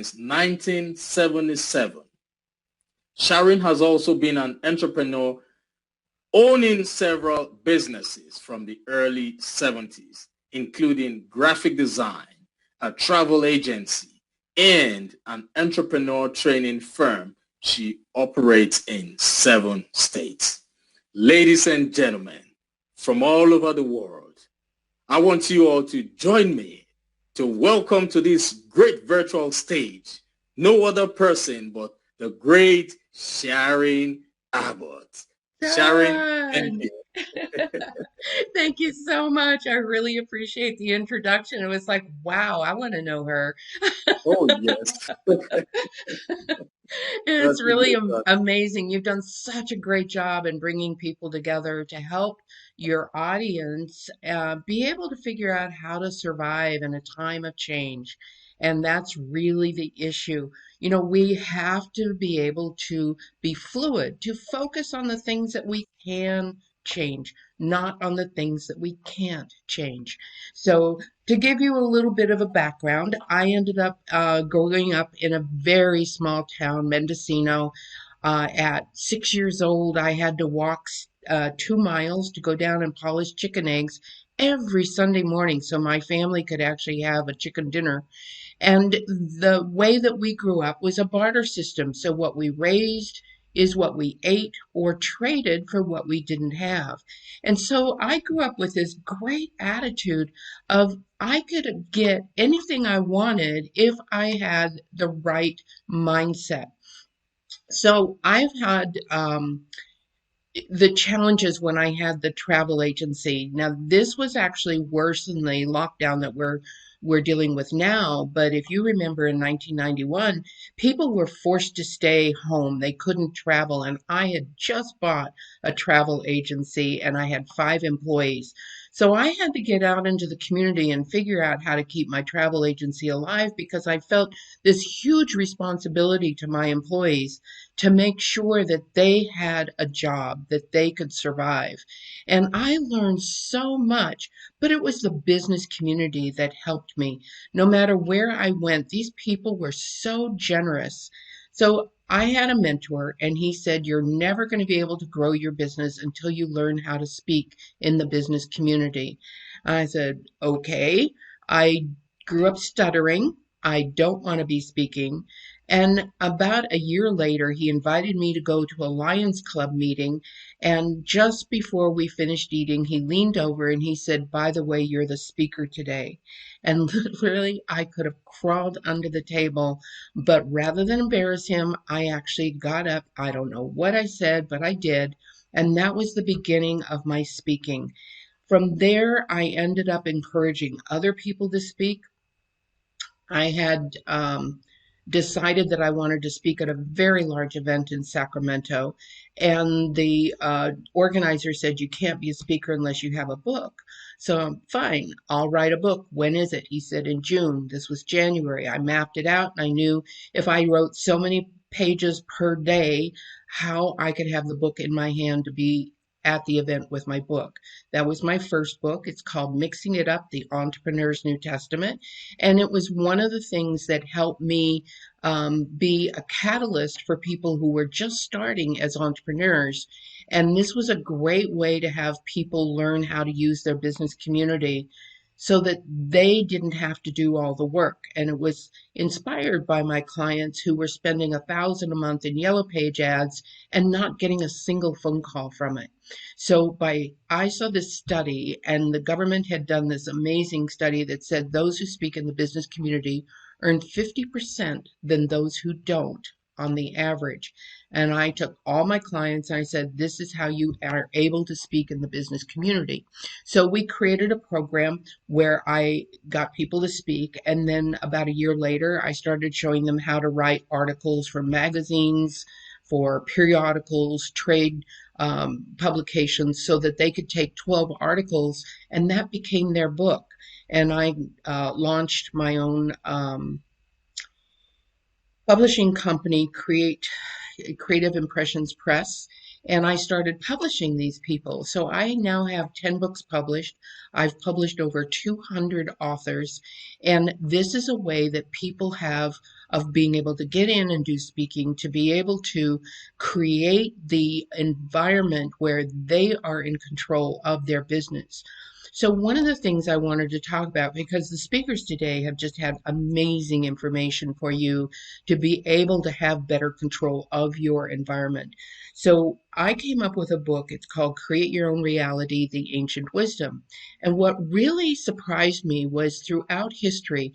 since 1977. Sharon has also been an entrepreneur, owning several businesses from the early 70s, including graphic design, a travel agency, and an entrepreneur training firm. She operates in 7 states. Ladies and gentlemen, from all over the world, I want you all to join me to welcome to this great virtual stage no other person but the great Sharon Abbott. Sharon, thank Done. you. Thank you so much. I really appreciate the introduction. It was like, wow, I want to know her. Oh, yes. It's That really is that. amazing. You've done such a great job in bringing people together to help your audience be able to figure out how to survive in a time of change. And that's really the issue. You know, we have to be able to be fluid, to focus on the things that we can change, not on the things that we can't change. So, to give you a little bit of a background, I ended up growing up in a very small town, Mendocino. At 6 years old, I had to walk 2 miles to go down and polish chicken eggs every Sunday morning so my family could actually have a chicken dinner. And the way that we grew up was a barter system. So what we raised is what we ate or traded for what we didn't have. And so I grew up with this great attitude of I could get anything I wanted if I had the right mindset. So I've had the challenges when I had the travel agency. Now, this was actually worse than the lockdown that we're dealing with now. But if you remember in 1991, people were forced to stay home. They couldn't travel. And I had just bought a travel agency and I had 5 employees. So I had to get out into the community and figure out how to keep my travel agency alive because I felt this huge responsibility to my employees to make sure that they had a job, that they could survive. And I learned so much, but it was the business community that helped me. No matter where I went, these people were so generous. So I had a mentor, and he said, you're never going to be able to grow your business until you learn how to speak in the business community. I said, okay. I grew up stuttering. I don't want to be speaking. And about a year later, he invited me to go to a Lions Club meeting. And just before we finished eating, he leaned over and he said, by the way, you're the speaker today. And literally, I could have crawled under the table. But rather than embarrass him, I actually got up. I don't know what I said, but I did. And that was the beginning of my speaking. From there, I ended up encouraging other people to speak. I had decided that I wanted to speak at a very large event in Sacramento, and the organizer said, you can't be a speaker unless you have a book. So, fine, I'll write a book. When is it? He said, in June. This was January. I mapped it out, and I knew if I wrote so many pages per day, how I could have the book in my hand to be at the event with my book. That was my first book. It's called Mixing It Up, The Entrepreneur's New Testament. And it was one of the things that helped me be a catalyst for people who were just starting as entrepreneurs. And this was a great way to have people learn how to use their business community so that they didn't have to do all the work. And it was inspired by my clients who were spending $1,000 a month in Yellow Page ads and not getting a single phone call from it. So I saw this study, and the government had done this amazing study that said those who speak in the business community earn 50% than those who don't on the average. And I took all my clients and I said, this is how you are able to speak in the business community. So we created a program where I got people to speak. And then about a year later, I started showing them how to write articles for magazines, for periodicals, trade publications, so that they could take 12 articles and that became their book. And I launched my own publishing company, Creative Impressions Press. And I started publishing these people. So I now have 10 books published. I've published over 200 authors. And this is a way that people have of being able to get in and do speaking, to be able to create the environment where they are in control of their business. So, one of the things I wanted to talk about, because the speakers today have just had amazing information for you to be able to have better control of your environment. So, I came up with a book. It's called Create Your Own Reality, The Ancient Wisdom. And what really surprised me was throughout history,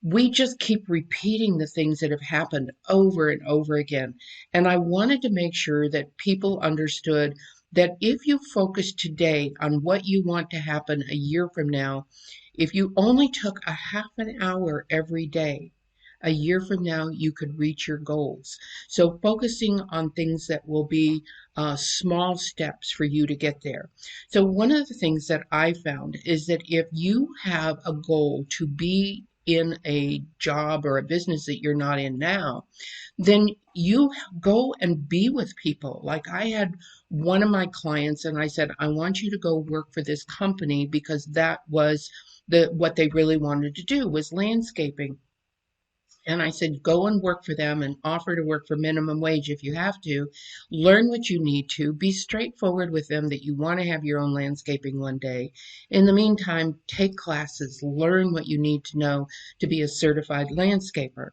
we just keep repeating the things that have happened over and over again. And I wanted to make sure that people understood that if you focus today on what you want to happen a year from now, if you only took a half an hour every day, a year from now, you could reach your goals. So, focusing on things that will be small steps for you to get there. So, one of the things that I found is that if you have a goal to be in a job or a business that you're not in now, then you go and be with people. Like I had one of my clients and I said, I want you to go work for this company because that was what they really wanted to do was landscaping. And I said, go and work for them and offer to work for minimum wage if you have to. Learn what you need to. Be straightforward with them that you want to have your own landscaping one day. In the meantime, take classes, learn what you need to know to be a certified landscaper.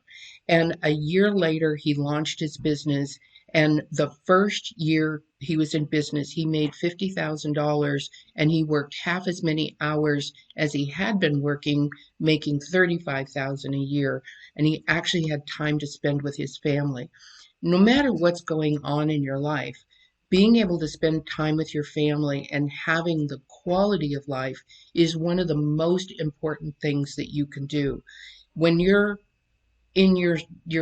And a year later, he launched his business. And the first year he was in business, he made $50,000 and he worked half as many hours as he had been working, making $35,000 a year, and he actually had time to spend with his family. No matter what's going on in your life, being able to spend time with your family and having the quality of life is one of the most important things that you can do. When you're in your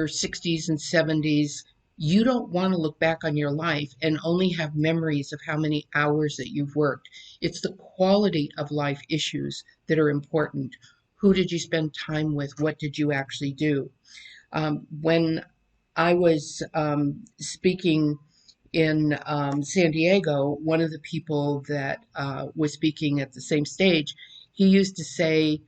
60s and 70s, you don't want to look back on your life and only have memories of how many hours that you've worked. It's the quality of life issues that are important. Who did you spend time with? What did you actually do? When I was speaking in San Diego, one of the people that was speaking at the same stage, he used to say,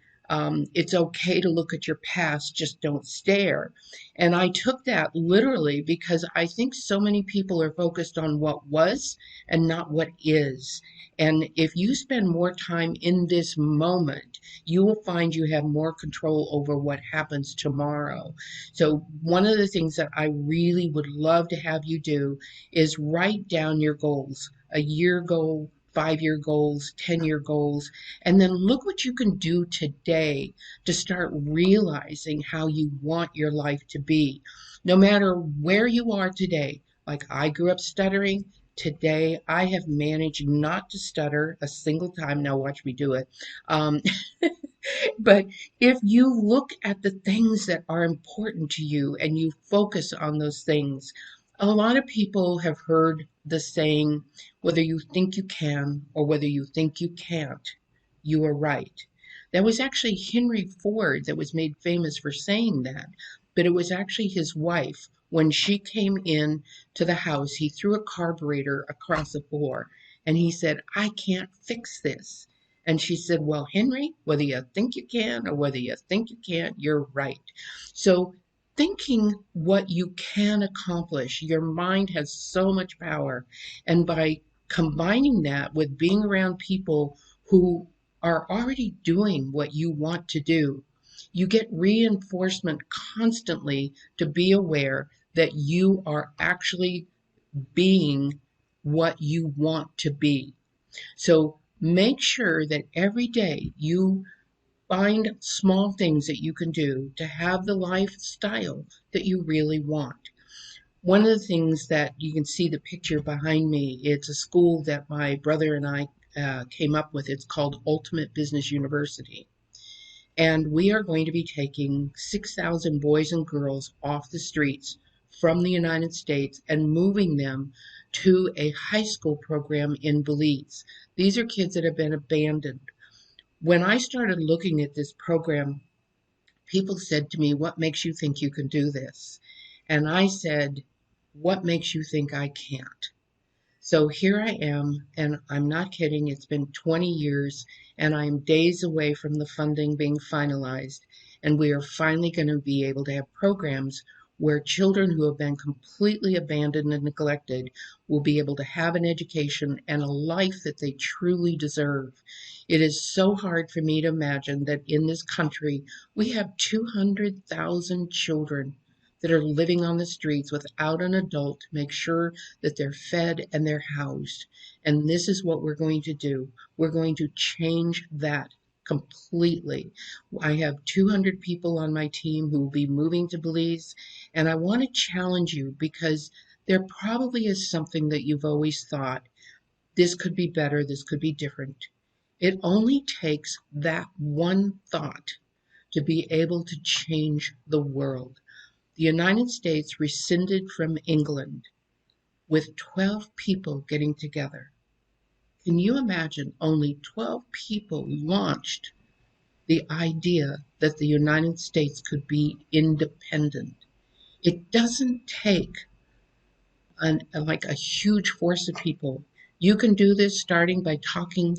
it's okay to look at your past, just don't stare. And I took that literally because I think so many people are focused on what was and not what is. And if you spend more time in this moment, you will find you have more control over what happens tomorrow. So, one of the things that I really would love to have you do is write down your goals, a year goal, 5 year goals, 10-year goals, and then look what you can do today to start realizing how you want your life to be. No matter where you are today, like I grew up stuttering. Today, I have managed not to stutter a single time. Now, watch me do it. Um, but if you look at the things that are important to you and you focus on those things, a lot of people have heard the saying, whether you think you can or whether you think you can't, you are right. That was actually Henry Ford that was made famous for saying that, but it was actually his wife. When she came in to the house, he threw a carburetor across the floor and he said, I can't fix this. And she said, well, Henry, whether you think you can or whether you think you can't, you're right. So, thinking what you can accomplish, your mind has so much power. And by combining that with being around people who are already doing what you want to do, you get reinforcement constantly to be aware that you are actually being what you want to be. So make sure that every day you find small things that you can do to have the lifestyle that you really want. One of the things that you can see the picture behind me, it's a school that my brother and I came up with. It's called Ultimate Business University. And we are going to be taking 6,000 boys and girls off the streets from the United States and moving them to a high school program in Belize. These are kids that have been abandoned. When I started looking at this program, people said to me, what makes you think you can do this? And I said, what makes you think I can't? So here I am, and I'm not kidding, it's been 20 years, and I'm days away from the funding being finalized. And we are finally going to be able to have programs where children who have been completely abandoned and neglected will be able to have an education and a life that they truly deserve. It is so hard for me to imagine that in this country we have 200,000 children that are living on the streets without an adult to make sure that they're fed and they're housed. And this is what we're going to do. We're going to change that completely. I have 200 people on my team who will be moving to Belize, and I want to challenge you because there probably is something that you've always thought this could be better, this could be different. It only takes that one thought to be able to change the world. The United States rescinded from England with 12 people getting together. Can you imagine only 12 people launched the idea that the United States could be independent? It doesn't take like a huge force of people. You can do this starting by talking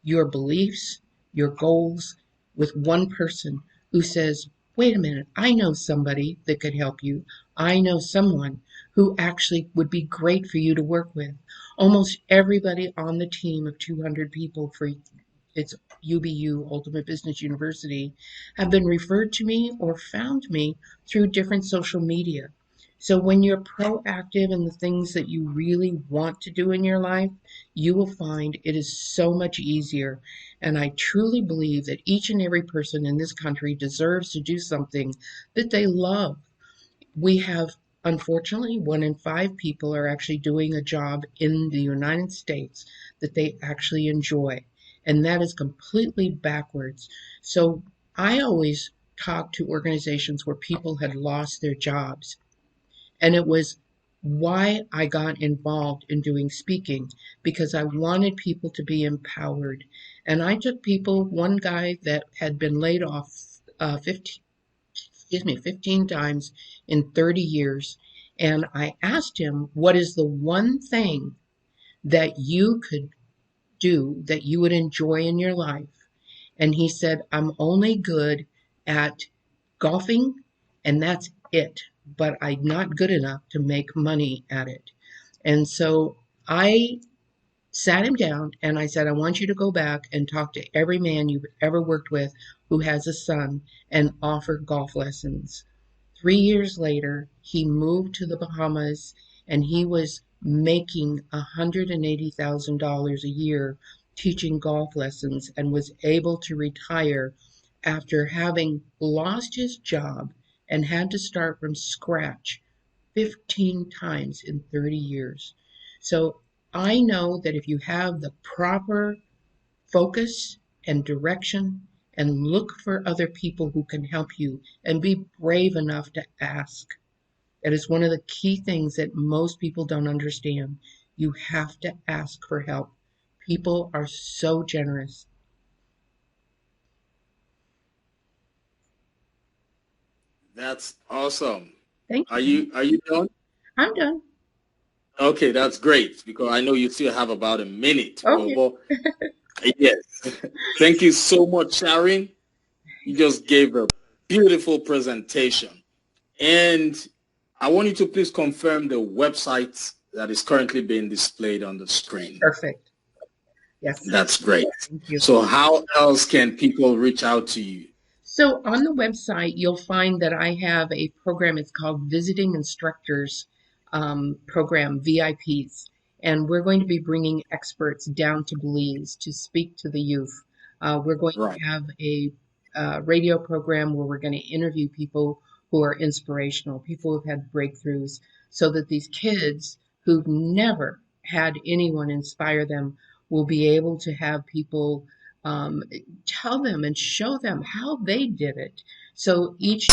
your beliefs, your goals with one person who says, wait a minute, I know somebody that could help you. I know someone who actually would be great for you to work with. Almost everybody on the team of 200 people for its UBU, Ultimate Business University, have been referred to me or found me through different social media. So when you're proactive in the things that you really want to do in your life, you will find it is so much easier. And I truly believe that each and every person in this country deserves to do something that they love. We have, unfortunately, 1 in 5 people are actually doing a job in the United States that they actually enjoy. And that is completely backwards. So I always talk to organizations where people had lost their jobs. And it was why I got involved in doing speaking because I wanted people to be empowered. And I took people, one guy that had been laid off 15 times in 30 years. And I asked him, what is the one thing that you could do that you would enjoy in your life? And he said, I'm only good at golfing, and that's it. But I'm not good enough to make money at it. And so I sat him down and I said, I want you to go back and talk to every man you've ever worked with who has a son and offer golf lessons. 3 years later, he moved to the Bahamas and he was making $180,000 a year teaching golf lessons and was able to retire after having lost his job and had to start from scratch 15 times in 30 years. So I know that if you have the proper focus and direction and look for other people who can help you and be brave enough to ask. That is one of the key things that most people don't understand. You have to ask for help. People are so generous. That's awesome. Thank Are you. you done? I'm done. Okay, that's great because I know you still have about a minute. Okay. But yes, thank you so much, Sharon. You just gave a beautiful presentation. And I want you to please confirm the website that is currently being displayed on the screen. Perfect. Yes. That's great. Thank you. So how else can people reach out to you? So on the website, you'll find that I have a program. It's called Visiting Instructors Program, VIPs. And we're going to be bringing experts down to Belize to speak to the youth. We're going Right. to have a radio program where we're going to interview people who are inspirational, people who've had breakthroughs, so that these kids who've never had anyone inspire them will be able to have people um, tell them and show them how they did it. So each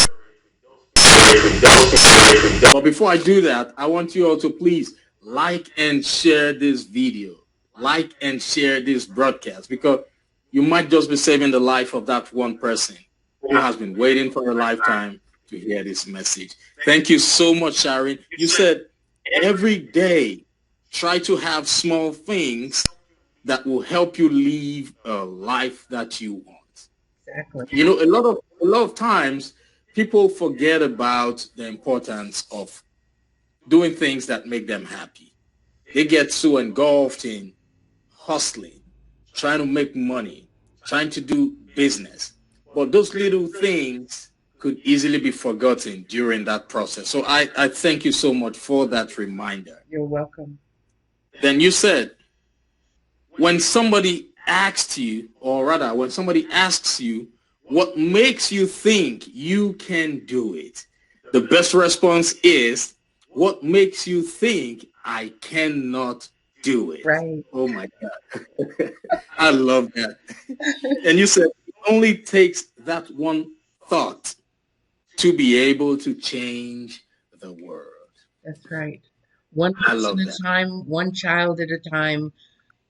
But before I do that, I want you all to please like and share this video. Like and share this broadcast because you might just be saving the life of that one person who has been waiting for a lifetime to hear this message. Thank you so much, Sharon. You said every day Try to have small things that will help you live a life that you want. Exactly. You know, a lot of times people forget about the importance of doing things that make them happy. They get so engulfed in hustling, trying to make money, trying to do business. But those little things could easily be forgotten during that process. So I thank you so much for that reminder. You're welcome. Then you said, when somebody asks you, or rather, when somebody asks you, what makes you think you can do it? The best response is, what makes you think I cannot do it? Right. Oh my God. I love that. And you said it only takes that one thought to be able to change the world. That's right. One I person love at that. a time, one child at a time.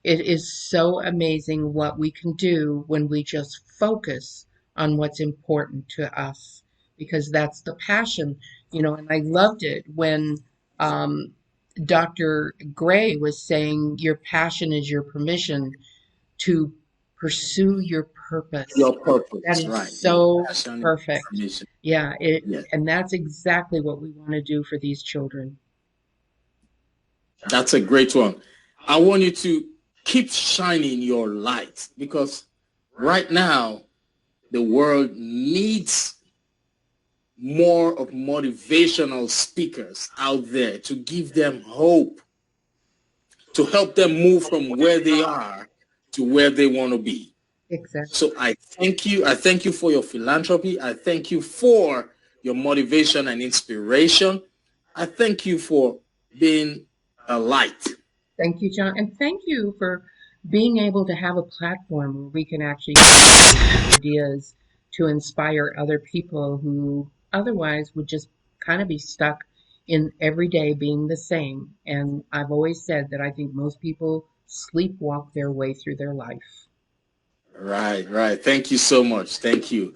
It is so amazing what we can do when we just focus on what's important to us, because that's the passion, and I loved it when um, Dr. Gray was saying your passion is your permission to pursue your purpose. Your That purpose, is right? Your so passion, perfect. your mission. Yeah, Yes. and that's exactly what we want to do for these children. That's a great one. I want you to keep shining your light because right now the world needs more of motivational speakers out there to give them hope, to help them move from where they are to where they want to be. Exactly. So I thank you. I thank you for your philanthropy. I thank you for your motivation and inspiration. I thank you for being a light. Thank you, John. And thank you for being able to have a platform where we can actually share ideas to inspire other people who otherwise would just kind of be stuck in every day being the same. And I've always said that I think most people sleepwalk their way through their life. Right, right. Thank you so much. Thank you.